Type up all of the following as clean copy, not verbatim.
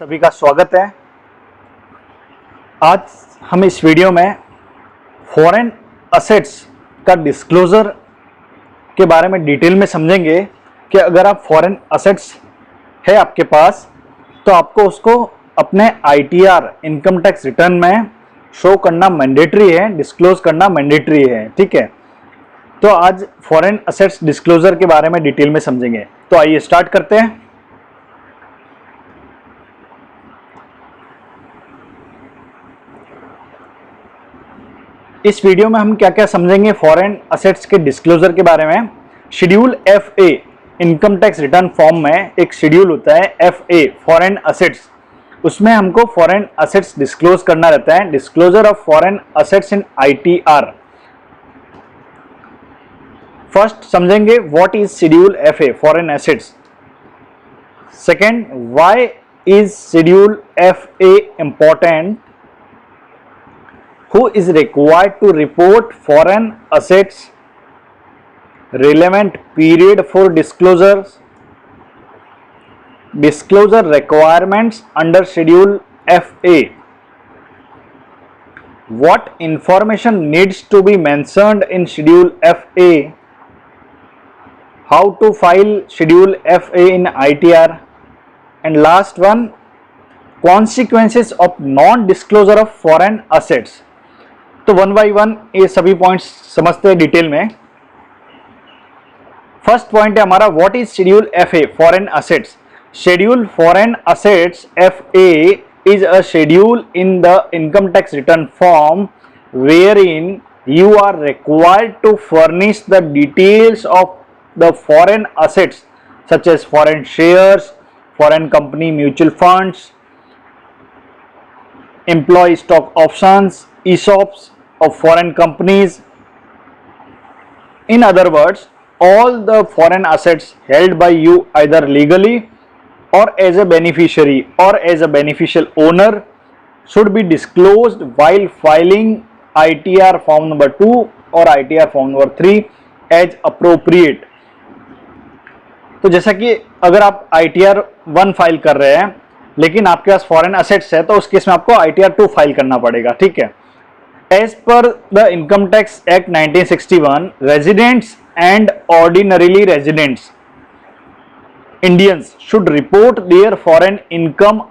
सभी का स्वागत है। आज हम इस वीडियो में फॉरेन असेट्स का डिस्क्लोजर के बारे में डिटेल में समझेंगे कि अगर आप फॉरेन असेट्स है आपके पास तो आपको उसको अपने आईटीआर इनकम टैक्स रिटर्न में शो करना मैंडेटरी है, डिस्क्लोज करना मैंडेटरी है। ठीक है, तो आज फॉरेन असेट्स डिस्क्लोजर के बारे में डिटेल में समझेंगे। तो आइए स्टार्ट करते हैं। इस वीडियो में हम क्या क्या समझेंगे फॉरेन असेट्स के डिस्क्लोजर के बारे में। Schedule FA income tax return form में एक शेड्यूल होता है FA फॉरेन असेट्स, उसमें हमको फॉरेन असेट्स डिस्क्लोज करना रहता है। Disclosure of foreign assets in ITR। First समझेंगे what is schedule FA foreign assets. Second, why is schedule FA important, who is required to report foreign assets, relevant period for disclosures, disclosure requirements under schedule FA, what information needs to be mentioned in schedule FA, how to file schedule FA in ITR, and last one, consequences of non disclosure of foreign assets। तो one by one ये सभी points समझते हैं detail में। First point है हमारा what is schedule FA foreign assets. Schedule foreign assets FA is a schedule in the income tax return form where in you are required to furnish the details of the foreign assets such as foreign shares, foreign company mutual funds, employ stock options, ESOPs of foreign companies. In other words, all the foreign assets held by you either legally or as a beneficiary or as a beneficial owner should be disclosed while filing ITR form number 2 or ITR form number 3 as appropriate। तो जैसा कि अगर आप ITR 1 file कर रहे हैं लेकिन आपके पास फॉरेन असेट्स है तो उस केस में आपको ITR 2 फाइल करना पड़ेगा। ठीक है, As per the Income Tax Act 1961, residents and ordinarily residents Indians should report their foreign income,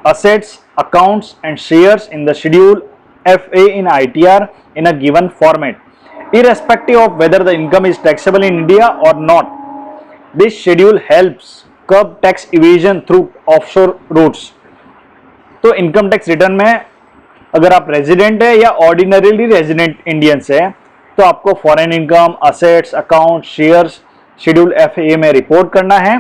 assets, accounts and shares in the schedule FA in ITR in a given format, irrespective of whether the income is taxable in India or not. This schedule helps curb tax evasion through offshore routes। तो income tax return में अगर आप resident है या ordinarily resident Indians है तो आपको foreign income, assets, account, shares schedule FA में रिपोर्ट करना है,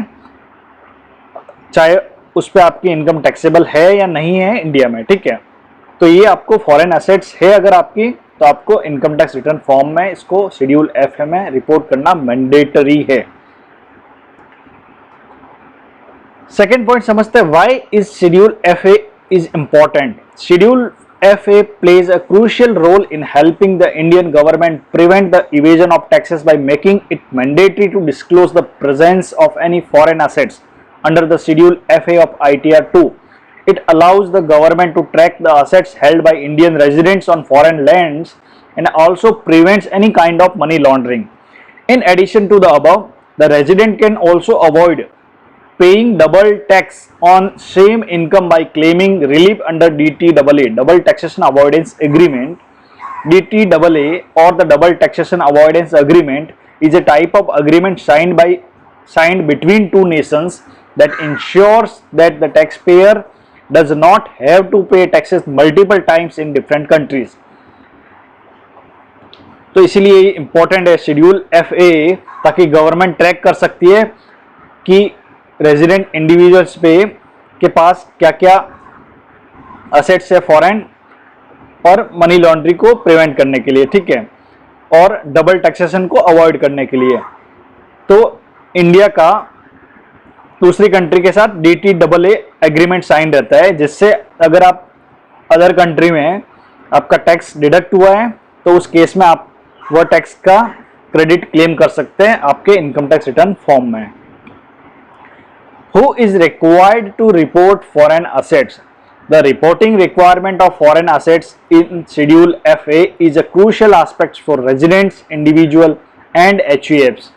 चाहे उस पर आपकी इनकम टैक्सेबल है या नहीं है इंडिया में। ठीक है, तो ये आपको फॉरेन असेट्स है अगर आपकी तो आपको इनकम टैक्स रिटर्न फॉर्म में इसको शेड्यूल FA में रिपोर्ट करना मैंडेटरी है। सेकेंड पॉइंट समझते हैं why is schedule FA is important. Schedule FA plays a crucial role in helping the Indian government prevent the evasion of taxes by making it mandatory to disclose the presence of any foreign assets under the Schedule FA of ITR 2. It allows the government to track the assets held by Indian residents on foreign lands and also prevents any kind of money laundering. In addition to the above, the resident can also avoid paying double tax on same income by claiming relief under DTAA, Double Taxation Avoidance Agreement. DTAA or the Double Taxation Avoidance Agreement is a type of agreement signed between two nations that ensures that the taxpayer does not have to pay taxes multiple times in different countries। तो इसीलिए important है schedule FA ताकि government track कर सकती है कि resident individuals पे के पास क्या क्या असेट्स है फॉरेन और मनी लॉन्ड्री को प्रिवेंट करने के लिए। ठीक है, और डबल टैक्सेशन को अवॉइड करने के लिए। तो इंडिया का दूसरी कंट्री के साथ DTAA एग्रीमेंट साइन रहता है जिससे अगर आप अदर कंट्री में आपका टैक्स डिडक्ट हुआ है तो उस केस में आप वह टैक्स का क्रेडिट क्लेम कर सकते हैं आपके इनकम टैक्स रिटर्न फॉर्म में। Who is required to report foreign assets? The reporting requirement of foreign assets in Schedule FA is a crucial aspect for residents, individual and HUFs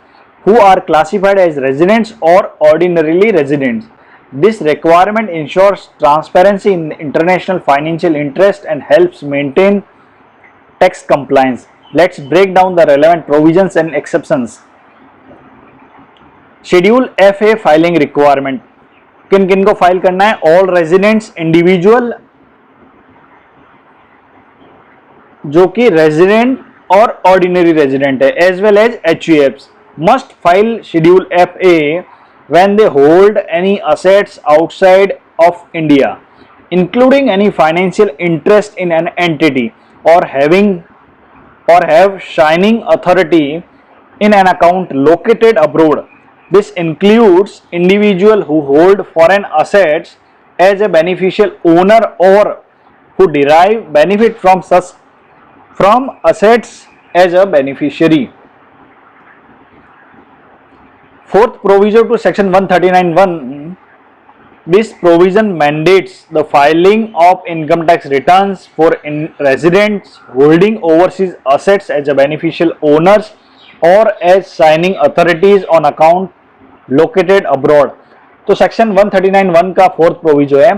who are classified as residents or ordinarily residents. This requirement ensures transparency in international financial interest and helps maintain tax compliance. Let's break down the relevant provisions and exceptions. Schedule FA filing requirement, किन किन को file करना है? All residents, individual जो कि resident और ordinary resident है, as well as HUFs must file schedule FA when they hold any assets outside of India, including any financial interest in an entity or have signing authority in an account located abroad. This includes individuals who hold foreign assets as a beneficial owner or who derive benefit from assets as a beneficiary. Fourth provision to section 139(1), this provision mandates the filing of income tax returns for residents holding overseas assets as a beneficial owners or as signing authorities on account located abroad. तो section 139(1) का fourth provision है,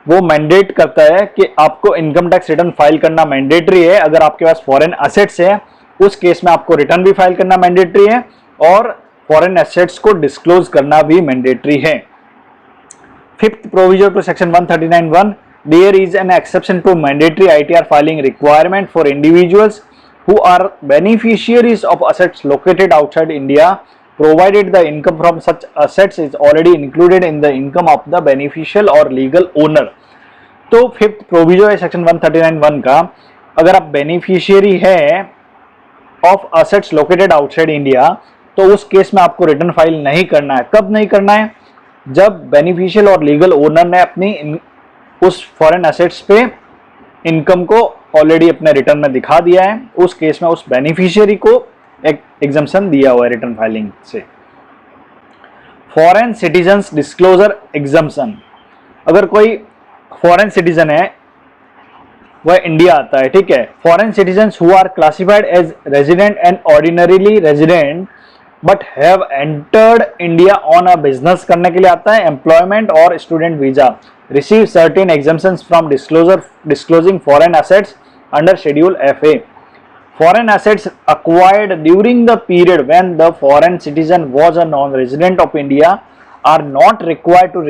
वो mandate करता है कि आपको income tax return file करना mandatory है। अगर आपके पास फॉरेन एसेट्स है उस केस में आपको रिटर्न भी फाइल करना मैंडेटरी है और फॉरेन एसेट्स को डिस्क्लोज करना भी मैंडेटरी है। Fifth provision to section 139(1), there is an exception to mandatory ITR filing requirement for individuals who are beneficiaries of assets located outside India, provided the income from such assets is already included in the income of the beneficial or legal owner. तो fifth provision है section 139(1) का, अगर आप beneficiary है of assets located outside India तो उस case में आपको रिटर्न फाइल नहीं करना है। कब नहीं करना है? जब बेनिफिशियल और लीगल ओनर ने अपनी उस फॉरेन एसेट्स पे इनकम को ऑलरेडी अपने रिटर्न में दिखा दिया है, उस केस में उस बेनिफिशियरी को एक एग्जम्पशन दिया हुआ है रिटर्न फाइलिंग से। फॉरेन सिटीजन्स डिस्क्लोजर एग्जम्पशन, अगर कोई फॉरेन सिटीजन है वह इंडिया आता है, ठीक है, foreign citizens who are classified as resident and ordinarily resident but have entered India on a business करने के लिए आता है, एम्प्लॉयमेंट और student visa, receive certain exemptions from disclosing foreign assets under Schedule FA. Foreign assets acquired during the period when the foreign citizen was a non-resident of India are not required to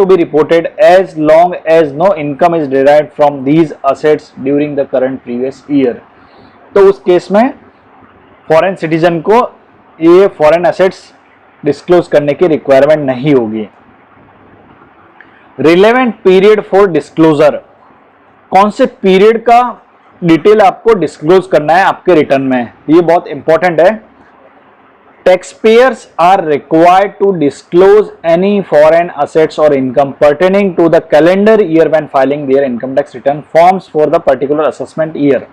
be reported as long as no income is derived from these assets during the current previous year. तो उस case में foreign citizen को ये foreign assets disclose करने की requirement नहीं होगी। Relevant period for disclosure, कौन से पीरियड का डिटेल आपको डिस्क्लोज करना है आपके रिटर्न में, ये बहुत इंपॉर्टेंट है। Tax payers are required to disclose any foreign assets और income pertaining to the calendar year when filing their income tax return forms for the particular assessment year.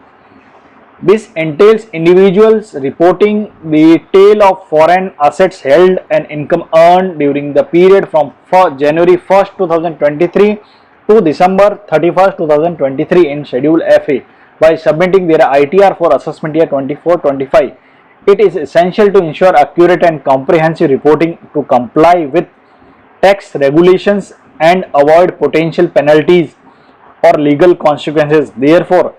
This entails individuals reporting the detail of foreign assets held and income earned during the period from January 1st, 2023 to December 31st, 2023 in Schedule FA while submitting their ITR for assessment year 24-25. It is essential to ensure accurate and comprehensive reporting to comply with tax regulations and avoid potential penalties or legal consequences. Therefore,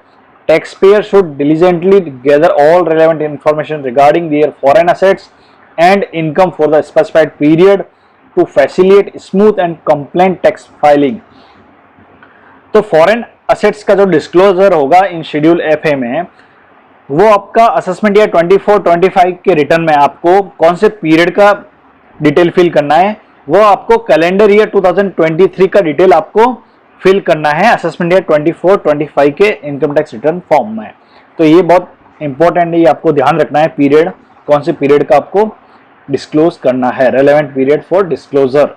taxpayers should diligently gather all relevant information regarding their foreign assets and income for the specified period to facilitate smooth and compliant tax filing. तो foreign assets का जो disclosure होगा इन schedule FA में, वो आपका assessment year 24-25 के return में आपको कौन से पीरियड का डिटेल फिल करना है, वो आपको कैलेंडर ईयर 2023 का डिटेल आपको फिल करना है असेसमेंट ईयर 24-25 के इनकम टैक्स रिटर्न फॉर्म में। तो ये बहुत इंपॉर्टेंट है, ये आपको ध्यान रखना है पीरियड, कौन से पीरियड का आपको डिस्क्लोज करना है, relevant period for disclosure.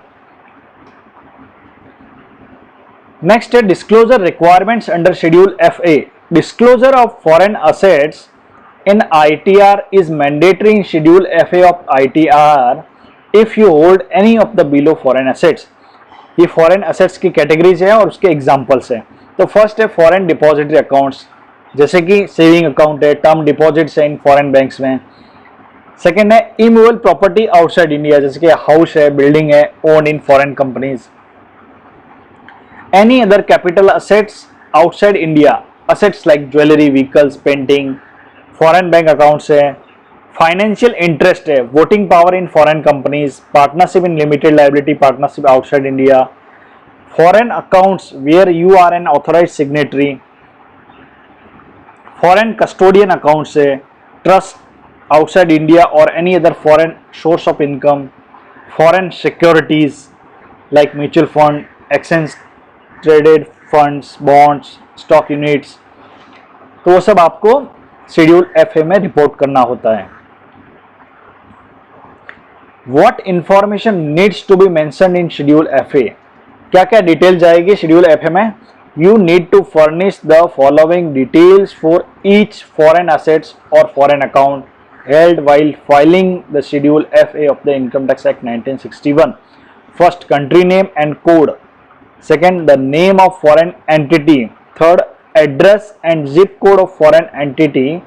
Next है disclosure requirements under schedule FA। Disclosure of foreign assets in ITR is mandatory in Schedule FA of ITR if you hold any of the below foreign assets. ये foreign assets की categories है और उसके examples हैं. तो first है foreign depository accounts, जैसे कि सेविंग अकाउंट है, टर्म डिपॉजिट्स है इन फॉरेन बैंक्स में. सेकेंड है इमूवेबल प्रॉपर्टी आउटसाइड इंडिया, जैसे कि हाउस है, बिल्डिंग है, own in foreign companies. Any other capital assets outside India, assets like jewellery, vehicles, painting, foreign bank accounts है. Financial interest है, voting power in foreign companies, partnership in limited liability partnership outside India, foreign accounts where you are an authorised signatory, foreign custodian accounts है, trust outside India or any other foreign source of income, foreign securities like mutual fund, exchange traded funds, bonds, stock units. तो वो सब आपको schedule FA में report करना होता है. What information needs to be mentioned in Schedule FA? क्या क्या डिटेल जाएगी शेड्यूल FA में? You need to furnish the following details for each foreign assets or foreign account held while filing the Schedule FA of the Income Tax Act 1961. First, country name and code. Second, the name of foreign entity. Third, address and zip code of foreign entity.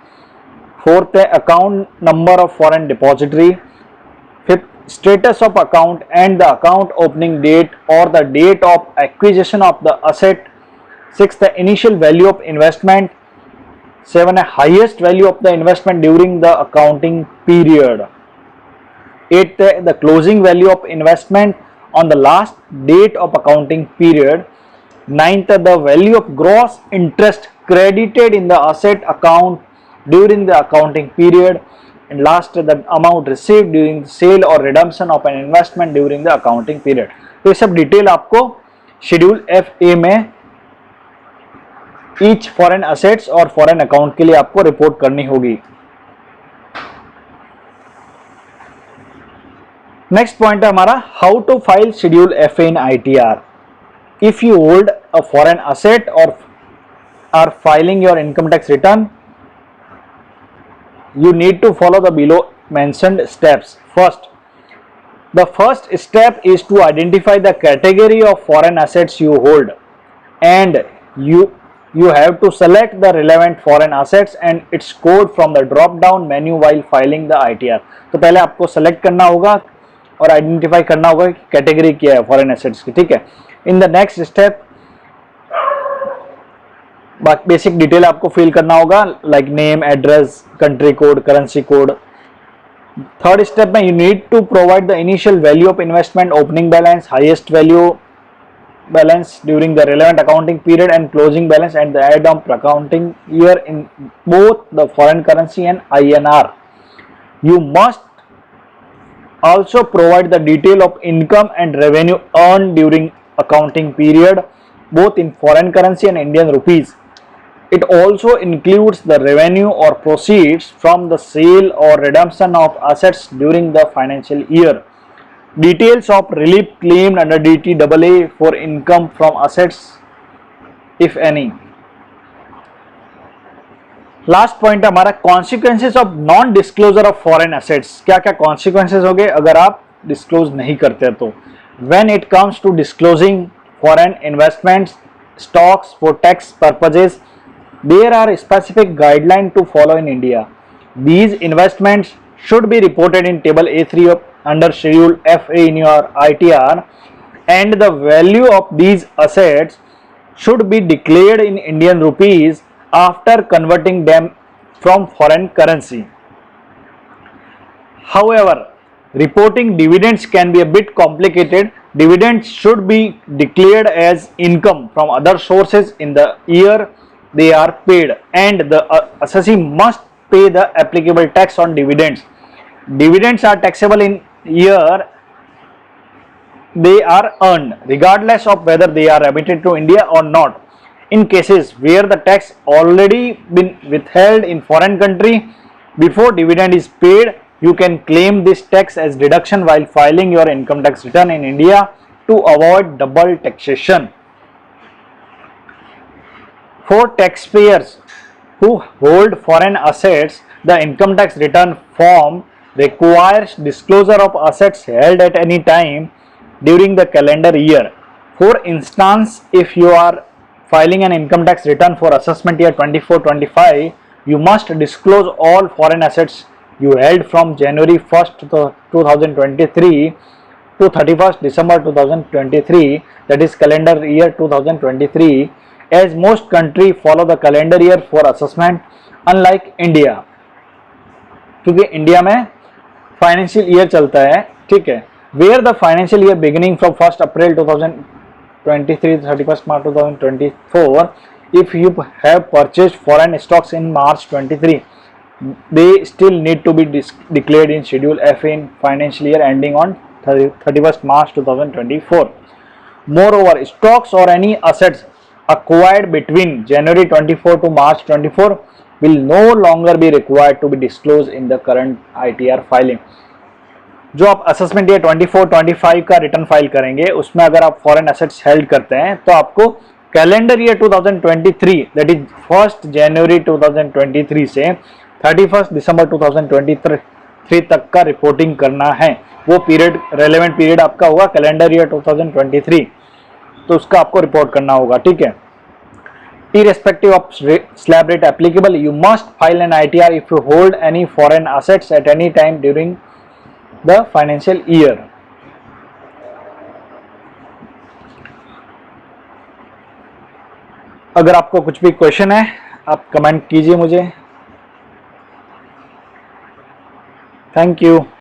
Fourth, account number of foreign depository. Fifth, status of account and the account opening date or the date of acquisition of the asset. Sixth, the initial value of investment. 7, highest value of the investment during the accounting period. 8, the closing value of investment on the last date of accounting period. 9, the value of gross interest credited in the asset account during the accounting period. And last, the amount received during the sale or redemption of an investment during the accounting period. तो ये सब detail आपको schedule FA में each foreign assets और foreign account के लिए आपको report करनी होगी. नेक्स्ट पॉइंट है हमारा how to file schedule FA in ITR. If you hold a foreign asset और are filing your income tax return, you need to follow the below mentioned steps. The first step is to identify the category of foreign assets you hold, and you have to select the relevant foreign assets and its code from the drop down menu while filing the ITR. तो पहले आपको select करना होगा और identify करना होगा कि category क्या है फॉरेन एसेट्स की. ठीक है. In the next step basic detail आपको फिल करना होगा, like name, address, country code, currency code. Third step में you need to provide the initial value of investment, opening balance, highest value balance during the relevant accounting period and closing balance at the end of accounting year in both the foreign currency and INR. You must also provide the detail of income and revenue earned during accounting period both in foreign currency and Indian rupees. It also includes the revenue or proceeds from the sale or redemption of assets during the financial year. Details of relief claimed under DTAA for income from assets, if any. Last point है हमारा consequences of non disclosure of foreign assets. क्या क्या consequences हो गए अगर आप disclose नहीं करते तो. When it comes to disclosing foreign investments stocks for tax purposes, there are specific guidelines to follow in India. These investments should be reported in table A3 of under schedule FA in your ITR, and the value of these assets should be declared in Indian rupees after converting them from foreign currency. However, reporting dividends can be a bit complicated. Dividends should be declared as income from other sources in the year they are paid, and the assessee must pay the applicable tax on dividends. Dividends are taxable in year they are earned, regardless of whether they are remitted to India or not. In cases where the tax already been withheld in foreign country before dividend is paid, you can claim this tax as deduction while filing your income tax return in India to avoid double taxation. For taxpayers who hold foreign assets, The income tax return form requires disclosure of assets held at any time during the calendar year. For instance, if you are filing an income tax return for assessment year 24-25, you must disclose all foreign assets you held from January 1st to 2023 to 31st December 2023, that is calendar year 2023, as most countries follow the calendar year for assessment, unlike India. क्योंकि India में financial year चलता है, ठीक है, where the financial year beginning from 1 April 2023 31 March 2024, if you have purchased foreign stocks in March 23, they still need to be declared in Schedule F in financial year ending on 31st March 2024. Moreover, stocks or any assets acquired between January 24 to March 24 will no longer be required to be disclosed in the current ITR filing. जो आप assessment year 24-25 का return file करेंगे, उसमें अगर आप foreign assets held करते हैं तो आपको कैलेंडर ईयर 2023, दैट इज 1 जनवरी 2023 से 31 दिसंबर 2023 तक का रिपोर्टिंग करना है. वो पीरियड, रेलेवेंट पीरियड आपका होगा कैलेंडर ईयर 2023, तो उसका आपको रिपोर्ट करना होगा, ठीक है. Irrespective of slab rate applicable, you must file an ITR if you hold any foreign assets at any time during the financial year. अगर आपको कुछ भी क्वेश्चन है आप कमेंट कीजिए मुझे. Thank you.